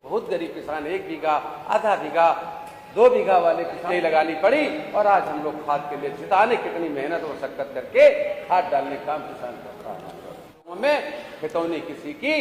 बहुत गरीब किसान 1 बीघा, आधा बीघा, 2 बीघा वाले किसान नहीं लगानी पड़ी और आज हम लोग खाद के लिए जिताने कितनी मेहनत और शक्कत करके खाद डालने का काम किसान करता है। में खितौनी किसी की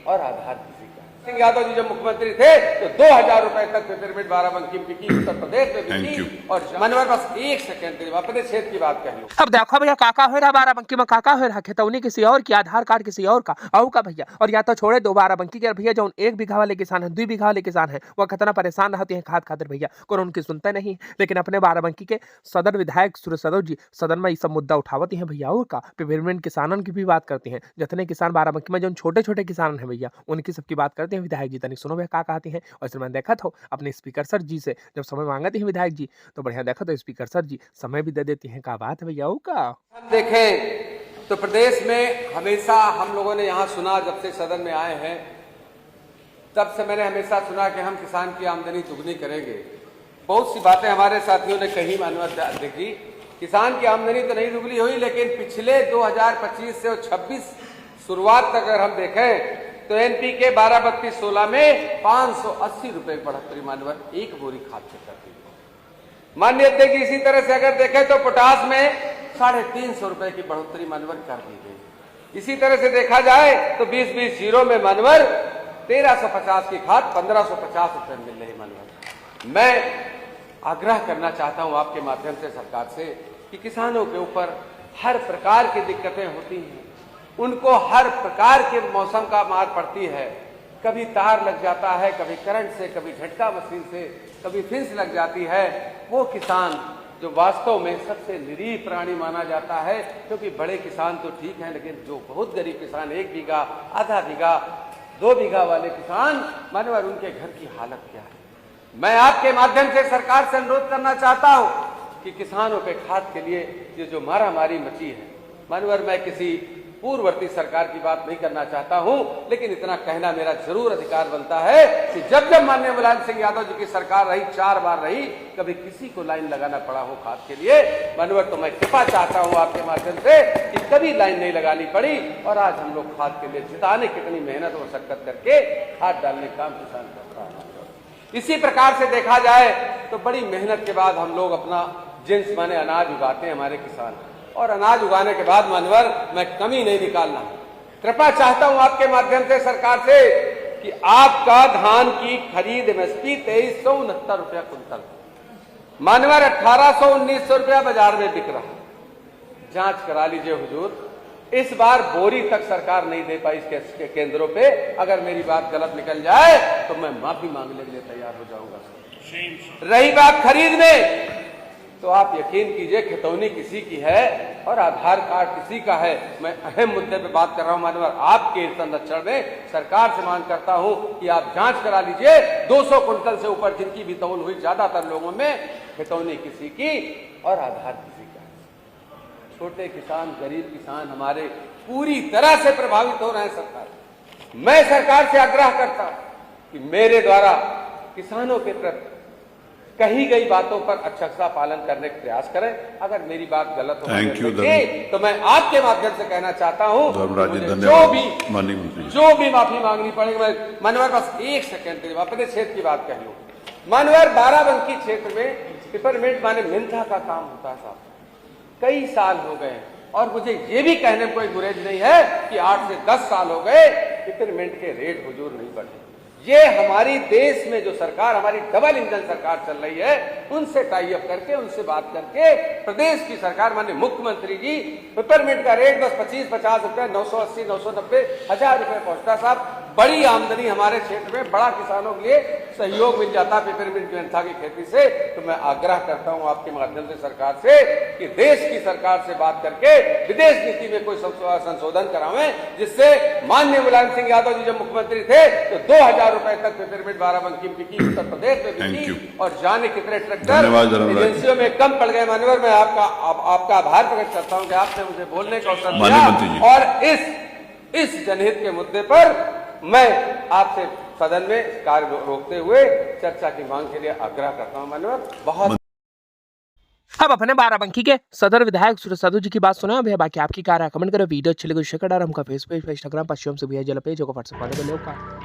और आधार किसी का। सिंह यादव जी जब मुख्यमंत्री थे तो 2000 रुपए तक पिपरमिंट बाराबंकी में बिकी, उत्तर प्रदेश में बिकी। और मनवर बस 1 सेकंड के लिए अपने क्षेत्र की बात कह लो। अब देखो भैया काका हो रहा बाराबंकी में, काका हो रहा खितौनी किसी और की, आधार कार्ड किसी और का, औ का भैया। और या तो छोड़े 2 बाराबंकी के भैया जो 1 बीघा वाले किसान है, 2 बीघा वाले किसान है, वो कितना परेशान रहते हैं खाद खातिर भैया, कोई उनकी सुनते नहीं। लेकिन अपने बाराबंकी के सदर विधायक सुरेश यादव जी सदन में ये सब मुद्दा उठावती हैं भैया। और का पिपरमिंट किसानों की भी बात करते हैं, जितने किसान बाराबंकी में जो छोटे छोटे किसान है भैया उनकी सबकी बात करते हैं विधायक जी। तनिक सुनो भैया का कहते हैं। और इसमें देखा था अपने स्पीकर सर जी से जब समय मांगते हैं विधायक जी तो बढ़िया देखा तो स्पीकर सर जी समय भी दे देती हैं। का बात है भैया का। हम देखें तो प्रदेश में हमेशा हम लोगों ने यहाँ सुना, जब से सदन में आए हैं तब से मैंने हमेशा सुना कि हम किसान की आमदनी दुगनी करेंगे। बहुत सी बातें हमारे साथियों ने कही। मानव देखी किसान की आमदनी तो नहीं दुगनी हुई, लेकिन पिछले 2025 से 26 शुरुआत तक अगर हम देखें तो एनपीके 12-32-16 में 580 रुपए की बढ़ोतरी मानवर 1 बोरी खाद से कर दी। माननीय अध्यक्ष, इसी तरह से अगर देखें तो पोटास में 350 रुपए की बढ़ोतरी मानवर कर दी गई। इसी तरह से देखा जाए तो 20-20 में मानवर 1350 की खाद 1550 रुपए मिल रही मानवर। मैं आग्रह करना चाहता हूं आपके माध्यम से सरकार से कि किसानों के ऊपर हर प्रकार की दिक्कतें होती हैं, उनको हर प्रकार के मौसम का मार पड़ती है। कभी तार लग जाता है, कभी करंट से, कभी झटका मशीन से, कभी फिंस लग जाती है। वो किसान जो वास्तव में सबसे निरीह प्राणी माना जाता है, क्योंकि बड़े किसान तो ठीक हैं, लेकिन जो बहुत गरीब किसान 1 बीघा, आधा बीघा, 2 बीघा वाले किसान मानवर, उनके घर की हालत क्या है। मैं आपके माध्यम से सरकार से अनुरोध करना चाहता हूं कि किसानों के खाद के लिए ये जो मारामारी मची है मानवर, मैं किसी पूर्ववर्ती सरकार की बात नहीं करना चाहता हूं, लेकिन इतना कहना मेरा जरूर अधिकार बनता है कि जब जब माननीय मुलायम सिंह यादव जी की सरकार रही, 4 बार रही, कभी किसी को लाइन लगाना पड़ा हो खाद के लिए मानवर, तो मैं कृपा चाहता हूं आपके माध्यम से कि कभी लाइन नहीं लगानी पड़ी। और आज हम लोग खाद के लिए जिताने कितनी मेहनत और शक्कत करके खाद डालने का काम किसान करता है। इसी प्रकार से देखा जाए तो बड़ी मेहनत के बाद हम लोग अपना जिन्स माने अनाज उगाते हैं हमारे किसान, और अनाज उगाने के बाद मानवर मैं कमी नहीं निकालना। कृपा चाहता हूं आपके माध्यम से सरकार से कि आपका धान की खरीद एमएसपी 2369 रुपया कुंतल मानवर, 1800-1900 रुपया बाजार में बिक रहा। जांच करा लीजिए हुजूर, इस बार बोरी तक सरकार नहीं दे पाई इसके केंद्रों पे। अगर मेरी बात गलत निकल जाए तो मैं माफी मांगने के लिए तैयार हो जाऊंगा। रही बात खरीद में, तो आप यकीन कीजिए खितौनी किसी की है और आधार कार्ड किसी का है। मैं अहम मुद्दे पे बात कर रहा हूं मानवर, आपके संरक्षण में सरकार से मांग करता हूं कि आप जांच करा लीजिए। 200 कुंटल से ऊपर जिनकी भी तौल हुई, ज्यादातर लोगों में खितौनी किसी की और आधार किसी का है। छोटे किसान, गरीब किसान हमारे पूरी तरह से प्रभावित हो रहे हैं। सरकार, मैं सरकार से आग्रह करता कि मेरे द्वारा किसानों के प्रति कही गई बातों पर अक्षरशः पालन करने का प्रयास करें। अगर मेरी बात गलत हो तो मैं आपके माध्यम से कहना चाहता हूं जो भी माफी मांगनी पड़ेगी। मैं मनवर बस 1 सेकंड के लिए अपने क्षेत्र की बात कह लूं। मनवर बाराबंकी क्षेत्र में पिपरमिंट माने मिंथा का काम होता है साहब, कई साल हो गए। और मुझे ये भी कहने में कोई गुरेज नहीं है कि 8 से 10 साल हो गए पिपरमिंट के रेट हुजूर नहीं बढ़े। ये हमारी देश में जो सरकार, हमारी डबल इंजन सरकार चल रही है, उनसे टाई अप करके, उनसे बात करके प्रदेश की सरकार माननीय मुख्यमंत्री जी पिपरमिंट का रेट बस 25-50 रुपए, 980, 990, 1000 रुपए पहुंचता साहब। बड़ी आमदनी हमारे क्षेत्र में, बड़ा किसानों के लिए सहयोग मिल जाता पिपरमिंट मेंथा की खेती से। तो मैं आग्रह करता हूं आपके माध्यम से सरकार से कि देश की सरकार से बात करके विदेश नीति में कोई संशोधन करावें, जिससे माननीय मुलायम सिंह यादव जी जब मुख्यमंत्री थे तो 2000 रुपए तक पिपरमिंट बाराबंकी में बिकी, उत्तर प्रदेश में बिकी। और जाने कितने ट्रैक्टर एजेंसियों में कम पड़ गए। मानवर, मैं आपका आभार प्रकट करता हूं कि आपने मुझे बोलने का अवसर दिया। और इस जनहित के मुद्दे पर मैं आपसे सदन में कार्य रोकते हुए चर्चा की मांग के लिए आग्रह करता हूं। मानवर, बहुत अब अपने बाराबंकी के सदर विधायक सुरेश यादव जी की बात सुना। भैया बाकी आपकी क्या राय कमेंट करो। वीडियो अच्छी लगे शेयर करो। हमका फेसबुक, इंस्टाग्राम, पश्चिम से भैया जल पेज होगा, व्हाट्सएप पर